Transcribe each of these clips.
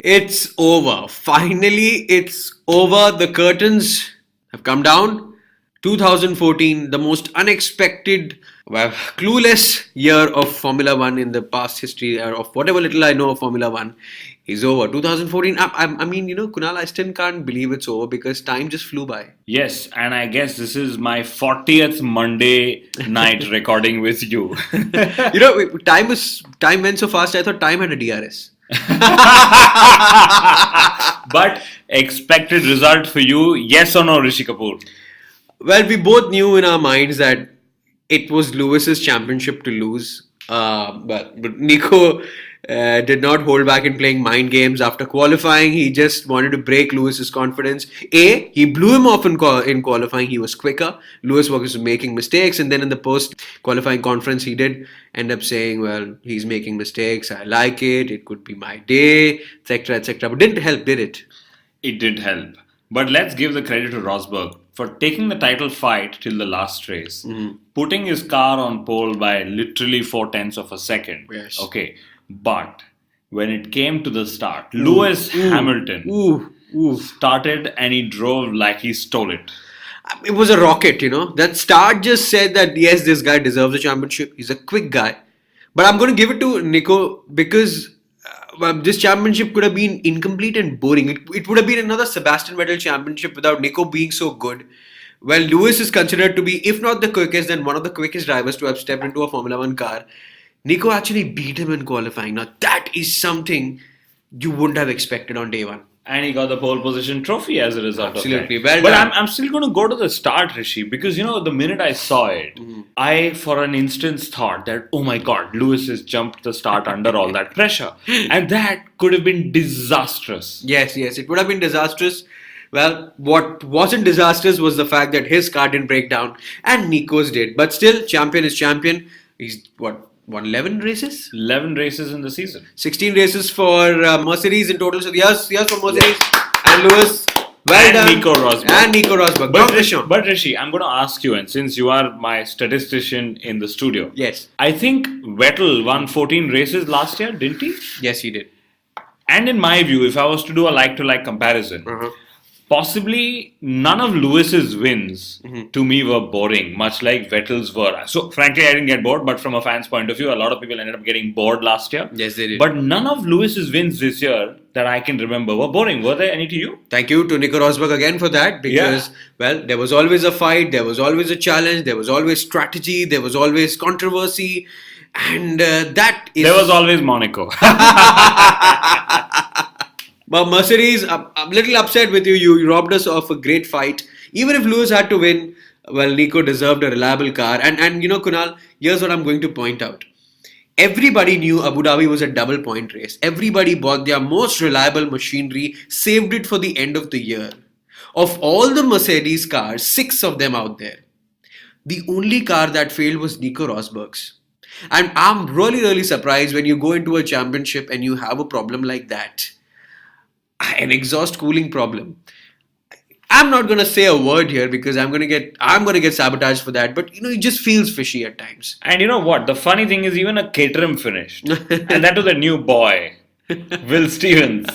It's over. Finally, it's over. The curtains have come down. 2014, the most unexpected, well, clueless year of Formula One in the past history, or of whatever little I know of Formula One, is over. 2014, I mean, Kunal, I still can't believe it's over because time just flew by. Yes, and I guess this is my 40th Monday night recording with you. Time went so fast, I thought time had a DRS. But expected result for you, yes or no, Rishi Kapoor? Well, we both knew in our minds that it was Lewis's championship to lose. But Nico did not hold back in playing mind games. After qualifying, he just wanted to break Lewis's confidence. He blew him off in qualifying. He was quicker. Lewis was making mistakes. And then in the post-qualifying conference, he did end up saying, well, he's making mistakes. I like it. It could be my day, etc., etc. But didn't help, did it? It did help. But let's give the credit to Rosberg for taking the title fight till the last race, putting his car on pole by literally 0.4 of a second. Yes. Okay, but when it came to the start, Lewis Hamilton started and he drove like he stole it. It was a rocket, That start just said that, yes, this guy deserves a championship. He's a quick guy. But I'm going to give it to Nico because this championship could have been incomplete and boring. It would have been another Sebastian Vettel championship without Nico being so good. Well, Lewis is considered to be, if not the quickest, then one of the quickest drivers to have stepped into a Formula One car. Nico actually beat him in qualifying. Now, that is something you wouldn't have expected on day one. And he got the pole position trophy as a result Absolutely. of that. Well but done. I'm still going to go to the start, Rishi, because the minute I saw it, I for an instance thought that, oh my God, Lewis has jumped the start under all that pressure. And that could have been disastrous. Yes, it would have been disastrous. Well, what wasn't disastrous was the fact that his car didn't break down and Nico's did. But still, champion is champion. He's won 11 races? 11 races in the season. 16 races for Mercedes in total. So yes for Mercedes and Lewis. Well and done. Nico Rosberg. But Rishi, I'm going to ask you, and since you are my statistician in the studio, yes, I think Vettel won 14 races last year, didn't he? Yes, he did. And in my view, if I was to do a like-to-like comparison, possibly none of Lewis's wins to me were boring, much like Vettel's were. So, frankly, I didn't get bored, but from a fan's point of view, a lot of people ended up getting bored last year. Yes, they did. But none of Lewis's wins this year that I can remember were boring. Were there any to you? Thank you to Nico Rosberg again for that because, well, there was always a fight, there was always a challenge, there was always strategy, there was always controversy, and that is... There was always Monaco. But Mercedes, I'm a little upset with you. You robbed us of a great fight. Even if Lewis had to win, well, Nico deserved a reliable car. And Kunal, here's what I'm going to point out. Everybody knew Abu Dhabi was a double point race. Everybody bought their most reliable machinery, saved it for the end of the year. Of all the Mercedes cars, 6 of them out there, the only car that failed was Nico Rosberg's. And I'm really, really surprised when you go into a championship and you have a problem like that. An exhaust cooling problem. I'm not gonna say a word here because I'm gonna get sabotaged for that. But it just feels fishy at times. And you know what? The funny thing is, even a Caterham finished, and that was a new boy, Will Stevens,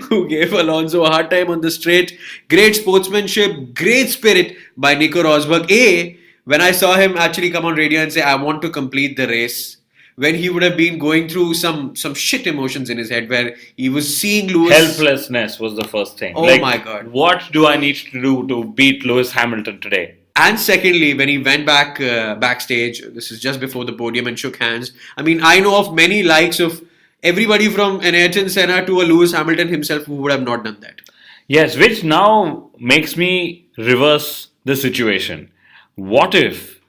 who gave Alonso a hard time on the straight. Great sportsmanship, great spirit by Nico Rosberg. When I saw him actually come on radio and say, "I want to complete the race." When he would have been going through some shit emotions in his head where he was seeing Lewis... Helplessness was the first thing. Oh my God. What do I need to do to beat Lewis Hamilton today? And secondly, when he went backstage, this is just before the podium and shook hands. I mean, I know of many likes of everybody from an Ayrton Senna to a Lewis Hamilton himself who would have not done that. Yes, which now makes me reverse the situation. What if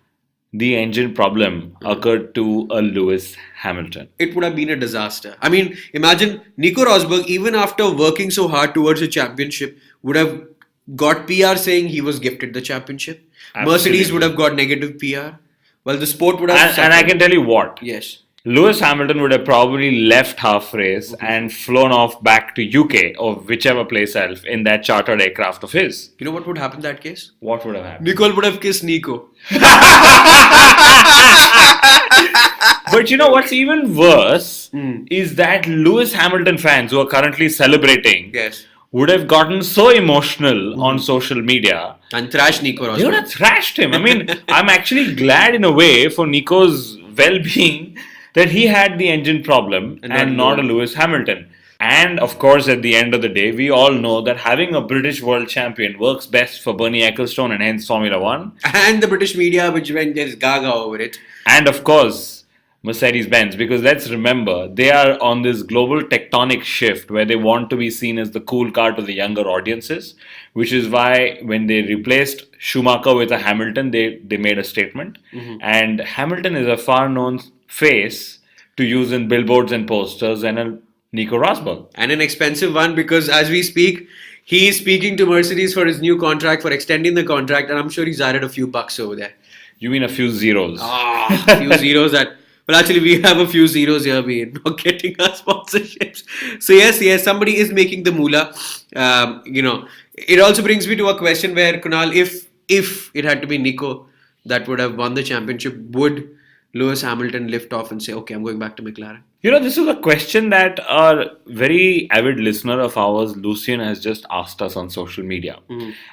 the engine problem occurred to a Lewis Hamilton? It would have been a disaster. I mean, imagine Nico Rosberg, even after working so hard towards a championship, would have got PR saying he was gifted the championship. Absolutely. Mercedes would have got negative PR. Well, the sport would have... And I can tell you what. Yes. Lewis Hamilton would have probably left half race and flown off back to UK or whichever place else in that chartered aircraft of his. You know what would happen in that case? What would have happened? Nicole would have kissed Nico. But you know what's even worse is that Lewis Hamilton fans who are currently celebrating Yes. would have gotten so emotional on social media. And thrash Nico Rosberg. They would have thrashed him. I mean, I'm actually glad in a way for Nico's well-being that he had the engine problem and not a Lewis Hamilton. And of course, at the end of the day, we all know that having a British world champion works best for Bernie Ecclestone and hence Formula One. And the British media, which went just gaga over it. And of course, Mercedes-Benz, because let's remember, they are on this global tectonic shift where they want to be seen as the cool car to the younger audiences, which is why when they replaced Schumacher with a Hamilton, they made a statement. And Hamilton is a far-known face to use in billboards and posters and a Nico Rosberg. And an expensive one because as we speak, he is speaking to Mercedes for his new contract, for extending the contract, and I'm sure he's added a few bucks over there. You mean a few zeros? A few zeros that... Well, actually, we have a few zeros here. We're not getting our sponsorships. So, yes, somebody is making the moolah. It also brings me to a question where, Kunal, if it had to be Nico that would have won the championship, would Lewis Hamilton lift off and say, okay, I'm going back to McLaren? You know, this is a question that a very avid listener of ours, Lucian, has just asked us on social media.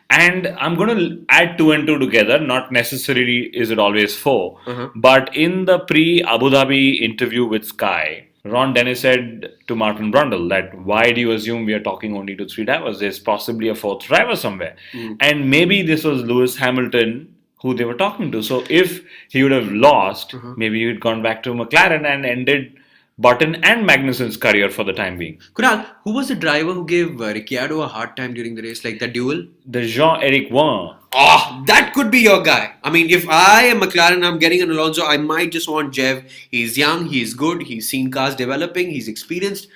And I'm going to add 2 and 2 together. Not necessarily is it always 4. But in the pre-Abu Dhabi interview with Sky, Ron Dennis said to Martin Brundle that why do you assume we are talking only to 3 drivers? There's possibly a 4th driver somewhere. And maybe this was Lewis Hamilton who they were talking to. So if he would have lost, maybe he would gone back to McLaren and ended Button and Magnussen's career for the time being. Kunal, who was the driver who gave Ricciardo a hard time during the race, like that duel? The Jean-Eric Vaughan. Oh, that could be your guy. I mean, if I am McLaren, I'm getting an Alonso, I might just want Jev. He's young, he's good, he's seen cars developing, he's experienced.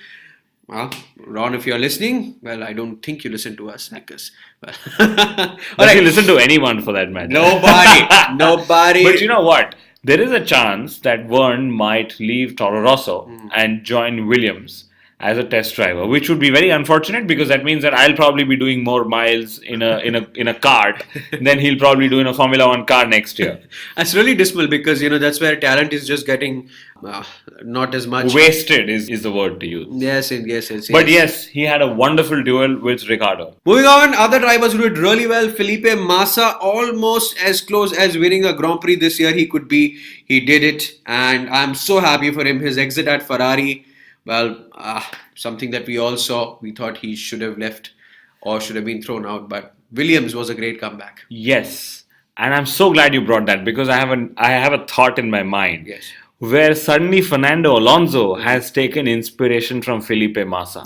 Well, Ron, if you're listening, well, I don't think you listen to us because, well, Does he listen to anyone for that matter? Nobody. But you know what? There is a chance that Verne might leave Toro Rosso and join Williams as a test driver, which would be very unfortunate because that means that I'll probably be doing more miles in a kart than he'll probably do in a Formula One car next year. That's really dismal because that's where talent is just getting not as much. Wasted is the word to use. Yes. But yes, he had a wonderful duel with Ricciardo. Moving on, other drivers who did really well. Felipe Massa, almost as close as winning a Grand Prix this year he could be. He did it, and I'm so happy for him. His exit at Ferrari, well, something that we all saw. We thought he should have left or should have been thrown out, but Williams was a great comeback. Yes, and I'm so glad you brought that because I have a thought in my mind. Yes. Where suddenly Fernando Alonso has taken inspiration from Felipe Massa.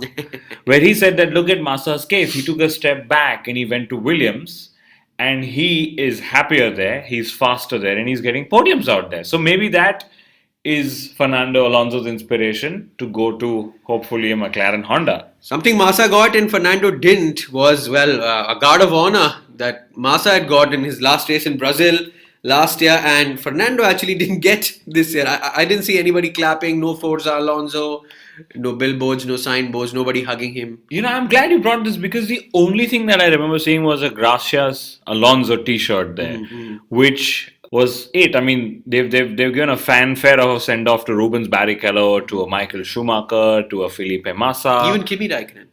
Where he said that look at Massa's case, he took a step back and he went to Williams and he is happier there, he's faster there and he's getting podiums out there. So maybe that is Fernando Alonso's inspiration to go to hopefully a McLaren Honda. Something Massa got and Fernando didn't was, a guard of honor that Massa had got in his last race in Brazil last year, and Fernando actually didn't get this year. I didn't see anybody clapping, no Forza Alonso, no billboards, no signboards, nobody hugging him. You know, I'm glad you brought this because the only thing that I remember seeing was a Gracias Alonso t-shirt there, which was it. I mean, they've given a fanfare of a send-off to Rubens Barrichello, to a Michael Schumacher, to a Felipe Massa. Even Kimi Räikkönen.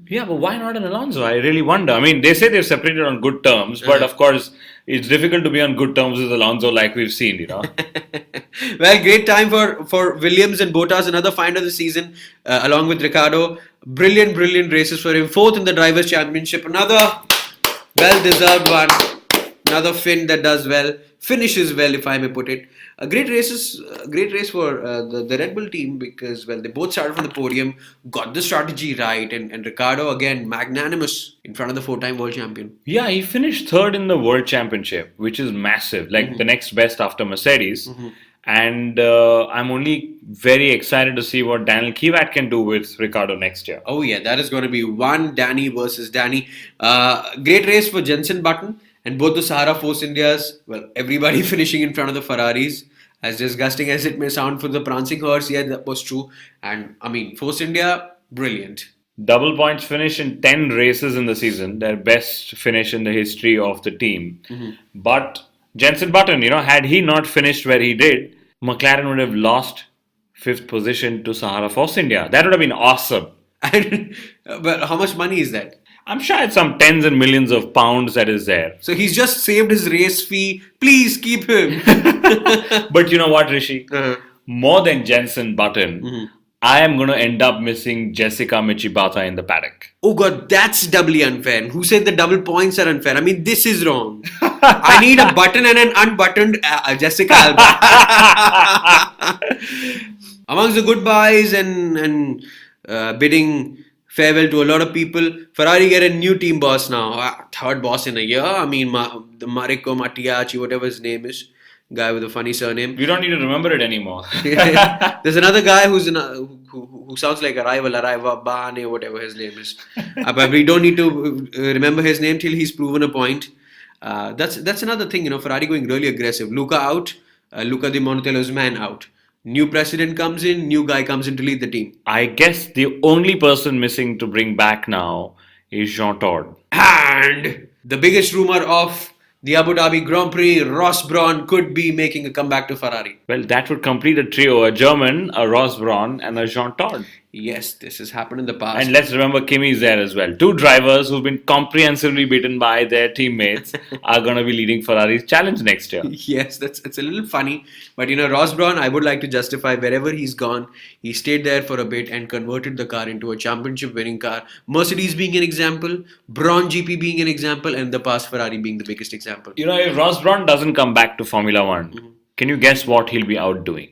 Yeah, but why not an Alonso? I really wonder. I mean, they say they've separated on good terms, but of course, it's difficult to be on good terms with Alonso like we've seen, Well, great time for Williams and Bottas, another find of the season, along with Ricciardo. Brilliant races for him. 4th in the Drivers' Championship. Another well-deserved one. Another Finn that does well. Finishes well, if I may put it. A great race for the Red Bull team because, they both started from the podium, got the strategy right, and Ricciardo, again, magnanimous in front of the 4-time world champion. Yeah, he finished 3rd in the World Championship, which is massive, like the next best after Mercedes. And I'm only very excited to see what Daniel Kivat can do with Ricciardo next year. Oh yeah, that is going to be one Danny versus Danny. Great race for Jenson Button and both the Sahara Force Indias. Well, everybody finishing in front of the Ferraris. As disgusting as it may sound for the prancing horse, yeah, that was true. And I mean, Force India, brilliant. Double points finish in 10 races in the season, their best finish in the history of the team. But Jenson Button, had he not finished where he did, McLaren would have lost fifth position to Sahara Force India. That would have been awesome. And but how much money is that? I'm sure it's some tens and millions of pounds that is there. So he's just saved his race fee. Please keep him. But you know what, Rishi? Uh-huh. More than Jenson Button, I am going to end up missing Jessica Michibata in the paddock. Oh God, that's doubly unfair. Who said the double points are unfair? I mean, this is wrong. I need a button and an unbuttoned Jessica Alba. Amongst the goodbyes and bidding farewell to a lot of people, Ferrari get a new team boss now. Third boss in a year. I mean, the Marco Mattiacci, whatever his name is. Guy with a funny surname. We don't need to remember it anymore. There's another guy who sounds like Araiva Bahane, whatever his name is. But we don't need to remember his name till he's proven a point. That's another thing, Ferrari going really aggressive. Luca out, Luca Di Montellio's man out. New president comes in, new guy comes in to lead the team. I guess the only person missing to bring back now is Jean Todt. And the biggest rumor of the Abu Dhabi Grand Prix, Ross Brawn could be making a comeback to Ferrari. Well, that would complete a trio, a German, a Ross Brawn and a Jean Todt. Yes, this has happened in the past. And let's remember Kimi is there as well. Two drivers who've been comprehensively beaten by their teammates are going to be leading Ferrari's challenge next year. Yes, it's a little funny. But Ross Brawn, I would like to justify wherever he's gone, he stayed there for a bit and converted the car into a championship winning car. Mercedes being an example, Brawn GP being an example, and the past Ferrari being the biggest example. If Ross Brawn doesn't come back to Formula One, can you guess what he'll be out doing?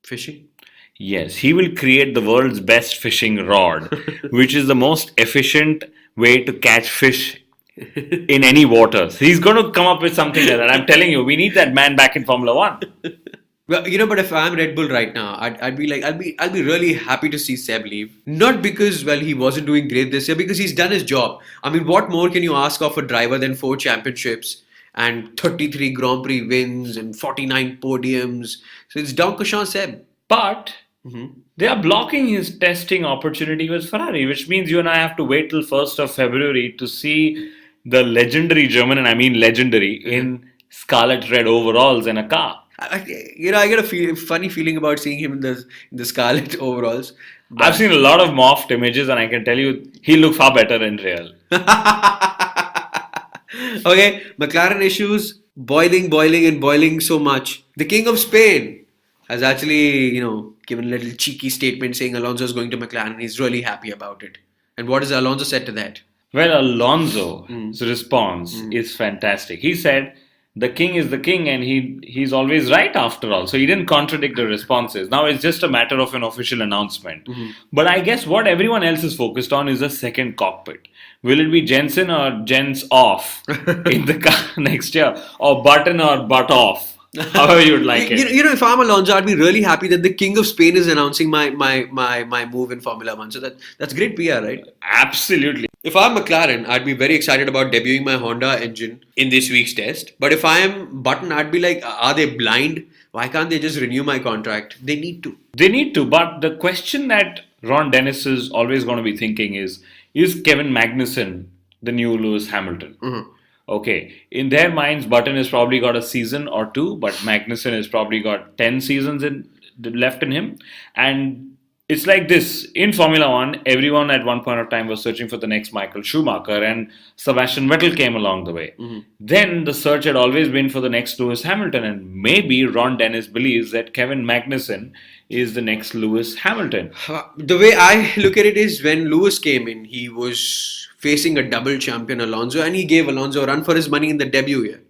Fishing? Yes, he will create the world's best fishing rod, which is the most efficient way to catch fish in any waters. He's going to come up with something like that. I'm telling you, we need that man back in Formula One. Well, but if I'm Red Bull right now, I'd be really happy to see Seb leave. Not because, he wasn't doing great this year, because he's done his job. I mean, what more can you ask of a driver than 4 championships and 33 Grand Prix wins and 49 podiums? So it's Donkashan Seb. But they are blocking his testing opportunity with Ferrari, which means you and I have to wait till 1st of February to see the legendary German, and I mean legendary, in scarlet red overalls and a car. I get a funny feeling about seeing him in the scarlet overalls. I've seen a lot of morphed images, and I can tell you he looks far better in real. Okay, McLaren issues boiling so much. The King of Spain has actually, given a little cheeky statement saying Alonso is going to McLaren. He's really happy about it. And what has Alonso said to that? Well, Alonso's response is fantastic. He said, the king is the king and he's always right after all. So he didn't contradict the responses. Now it's just a matter of an official announcement. But I guess what everyone else is focused on is the second cockpit. Will it be Jensen or Jens off in the car next year? Or Button or butt off? However you'd like it. If I'm Alonso, I'd be really happy that the King of Spain is announcing my move in Formula One. So that's great PR, right? Absolutely. If I'm McLaren, I'd be very excited about debuting my Honda engine in this week's test. But if I am Button, I'd be like, are they blind? Why can't they just renew my contract? They need to. They need to. But the question that Ron Dennis is always going to be thinking is Kevin Magnussen the new Lewis Hamilton? Okay, in their minds, Button has probably got a season or two, but Magnussen has probably got 10 seasons left in him. And it's like this, in Formula One, everyone at one point of time was searching for the next Michael Schumacher, and Sebastian Vettel came along the way. Then the search had always been for the next Lewis Hamilton, and maybe Ron Dennis believes that Kevin Magnussen is the next Lewis Hamilton. The way I look at it is, when Lewis came in, he was facing a double champion Alonso, and he gave Alonso a run for his money in the debut year.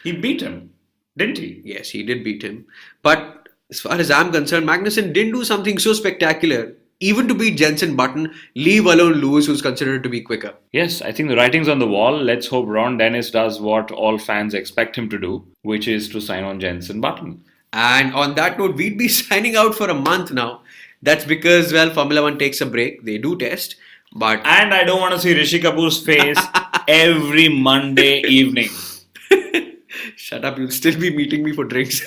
He beat him, didn't he? Yes, he did beat him. But as far as I'm concerned, Magnussen didn't do something so spectacular. Even to beat Jenson Button, leave alone Lewis, who's considered to be quicker. Yes, I think the writing's on the wall. Let's hope Ron Dennis does what all fans expect him to do, which is to sign on Jenson Button. And on that note, we'd be signing out for a month now. That's because, Formula One takes a break. They do test. And I don't want to see Rishi Kapoor's face every Monday evening. Shut up, you'll still be meeting me for drinks.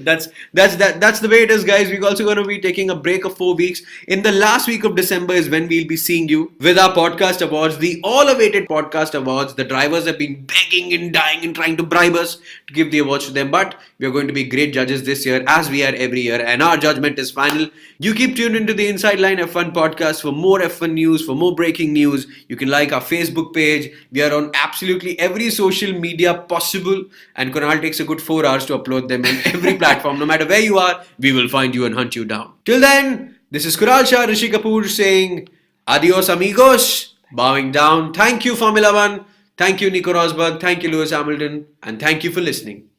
That's the way it is, guys. We're also going to be taking a break of 4 weeks. In the last week of December is when we'll be seeing you with our podcast awards, the all-awaited podcast awards. The drivers have been begging and dying and trying to bribe us to give the awards to them, but we are going to be great judges this year, as we are every year, and our judgment is final. You keep tuned into the Inside Line F1 podcast for more F1 news, for more breaking news. You can like our Facebook page. We are on absolutely every social media possible, and Kunal takes a good 4 hours to upload them in every platform. No matter where you are, we will find you and hunt you down. Till then, this is Kunal Shah, Rishi Kapoor saying adios amigos, bowing down. Thank you Formula One, thank you Nico Rosberg, thank you Lewis Hamilton, and thank you for listening.